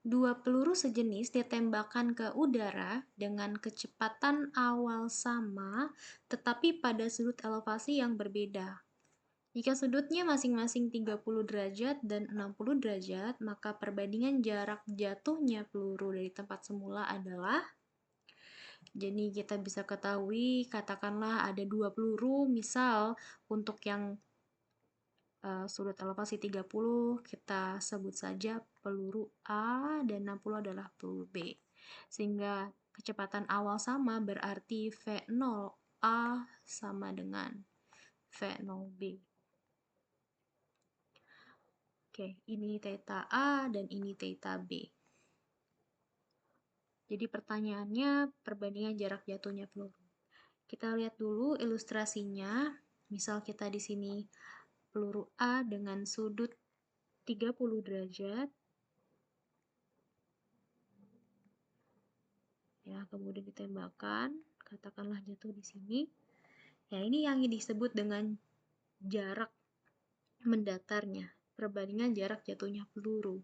Dua peluru sejenis ditembakkan ke udara dengan kecepatan awal sama, tetapi pada sudut elevasi yang berbeda. Jika sudutnya masing-masing 30 derajat dan 60 derajat, maka perbandingan jarak jatuhnya peluru dari tempat semula adalah, jadi kita bisa ketahui, katakanlah ada dua peluru, misal untuk yang sudut elevasi 30 kita sebut saja peluru A dan 60 adalah peluru B. Sehingga kecepatan awal sama berarti V0A sama dengan V0B. Oke, ini theta A dan ini theta B. Jadi pertanyaannya perbandingan jarak jatuhnya peluru. Kita lihat dulu ilustrasinya. Misal kita di sini peluru A dengan sudut 30 derajat. Ya, kemudian ditembakkan, katakanlah jatuh di sini. Ya, ini yang disebut dengan jarak mendatarnya, perbandingan jarak jatuhnya peluru.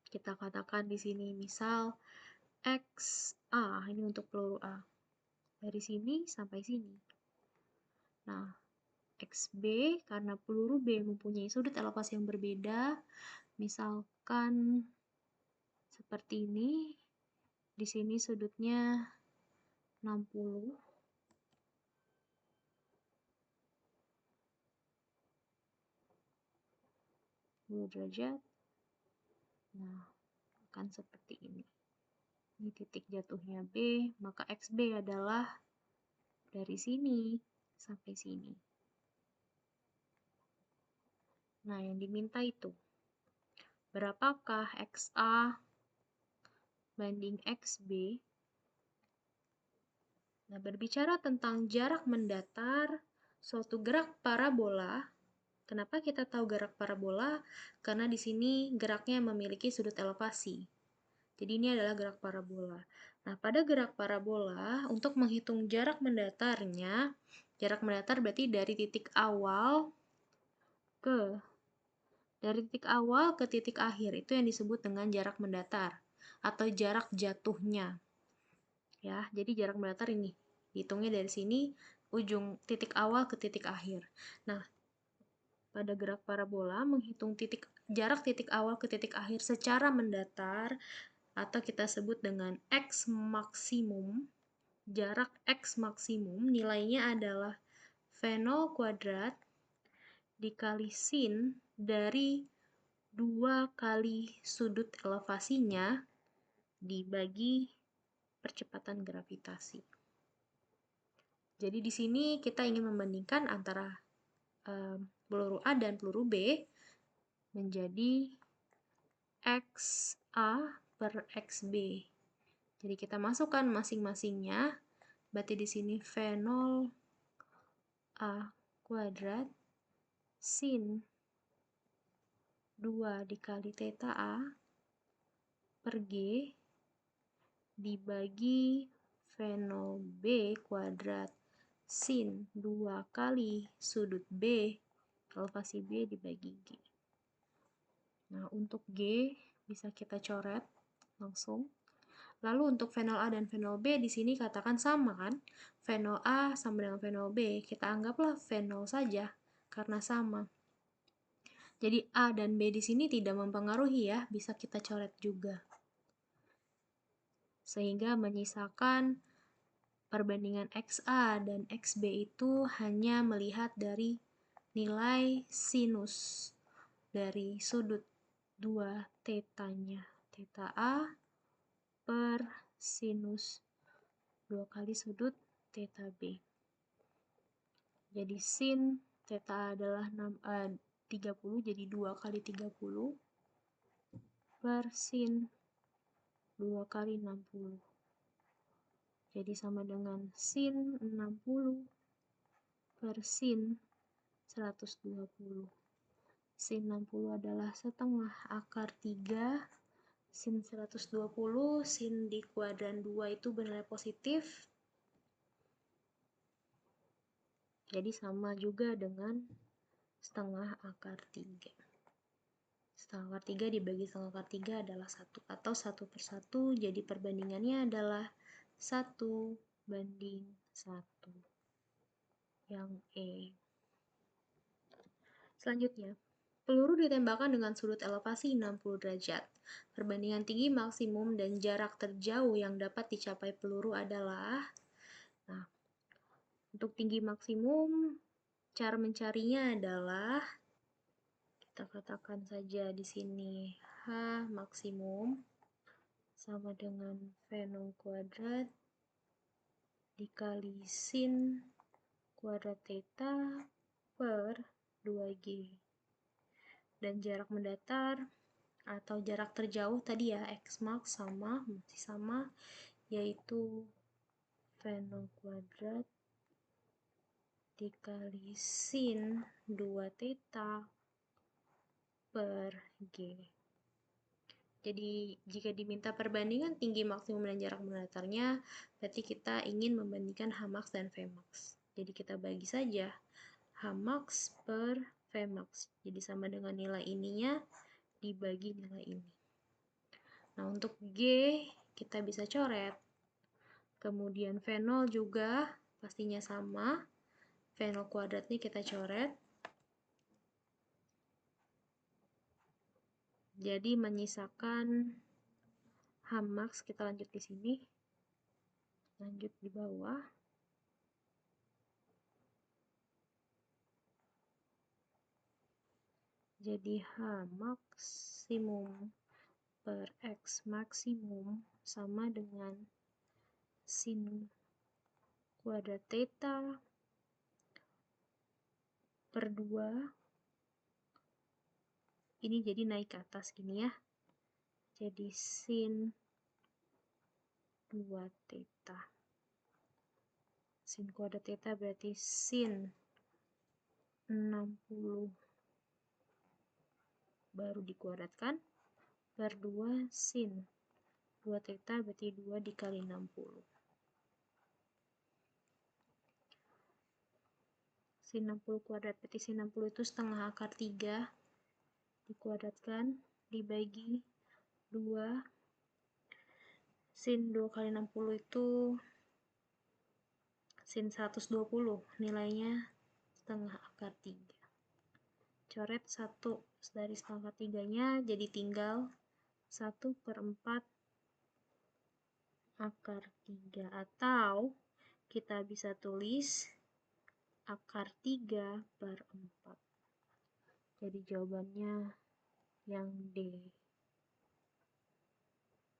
Kita katakan di sini misal XA, ini untuk peluru A. Dari sini sampai sini. Nah, XB karena peluru B mempunyai sudut elevasi yang berbeda, misalkan seperti ini. Di sini sudutnya 60. Derajat. Nah, akan seperti ini. Ini titik jatuhnya B, maka XB adalah dari sini sampai sini. Nah, yang diminta itu berapakah XA banding XB? Nah, berbicara tentang jarak mendatar suatu gerak parabola. Kenapa kita tahu gerak parabola? Karena di sini geraknya memiliki sudut elevasi. Jadi ini adalah gerak parabola. Nah, pada gerak parabola, untuk menghitung jarak mendatarnya, jarak mendatar berarti dari titik awal ke titik akhir. Itu yang disebut dengan jarak mendatar atau jarak jatuhnya. Ya, jadi jarak mendatar ini hitungnya dari sini ujung titik awal ke titik akhir. Nah, pada gerak parabola menghitung jarak titik awal ke titik akhir secara mendatar atau kita sebut dengan X maksimum. Jarak X maksimum nilainya adalah V0 kuadrat dikali sin dari 2 kali sudut elevasinya dibagi percepatan gravitasi. Jadi di sini kita ingin membandingkan antara peluru A dan peluru B menjadi XA per XB. Jadi kita masukkan masing-masingnya. Berarti di sini V0 A kuadrat sin 2 dikali theta A per G dibagi V0 B kuadrat sin 2 kali sudut B, elevasi B dibagi G. Nah, untuk G bisa kita coret langsung. Lalu untuk V0 A dan V0 B di sini katakan sama kan? V0 A sama dengan V0 B. Kita anggaplah V0 saja karena sama. Jadi A dan B di sini tidak mempengaruhi ya, bisa kita coret juga. Sehingga menyisakan perbandingan XA dan XB itu hanya melihat dari nilai sinus dari sudut 2 tetanya. Theta A per sinus 2 kali sudut theta B. Jadi sin theta A adalah 30, jadi 2 kali 30 per sin 2 kali 60. Jadi sama dengan sin 60 per sin 120. Sin 60 adalah setengah akar 3. Sin 120, sin di kuadran 2 itu bernilai positif. Jadi sama juga dengan setengah akar 3. setengah akar 3 dibagi setengah akar 3 adalah 1, atau 1 per 1, jadi perbandingannya adalah 1 banding 1, yang E. Selanjutnya, peluru ditembakkan dengan sudut elevasi 60 derajat. Perbandingan tinggi maksimum dan jarak terjauh yang dapat dicapai peluru adalah, nah, untuk tinggi maksimum, cara mencarinya adalah, kita katakan saja di sini H maksimum sama dengan V0 kuadrat dikali sin kuadrat theta per 2G. Dan jarak mendatar atau jarak terjauh tadi ya, X max masih sama, yaitu V0 kuadrat dikali sin 2 theta per G. Jadi jika diminta perbandingan tinggi maksimum dan jarak mendatarnya, berarti kita ingin membandingkan H max dan V max. Jadi kita bagi saja H max per V max. Jadi sama dengan nilai ininya dibagi nilai ini. Nah, untuk G kita bisa coret. Kemudian V0 juga pastinya sama. V0 kuadratnya kita coret. Jadi menyisakan H max, kita lanjut di sini. Lanjut di bawah. Jadi H maksimum per X maksimum sama dengan sin kuadrat theta per 2. Ini jadi naik ke atas gini ya. Jadi sin 2 theta. Sin kuadrat theta berarti sin 60 baru dikuadratkan per 2 sin 2 theta berarti 2 dikali 60. Sin 60 kuadrat berarti sin 60 itu setengah akar 3 dikuadratkan dibagi 2. Sin 2 kali 60 itu sin 120, nilainya setengah akar 3. Coret 1 dari setengah akar 3-nya, jadi tinggal 1 per 4 akar 3. Atau kita bisa tulis akar 3 per 4. Jadi jawabannya yang D.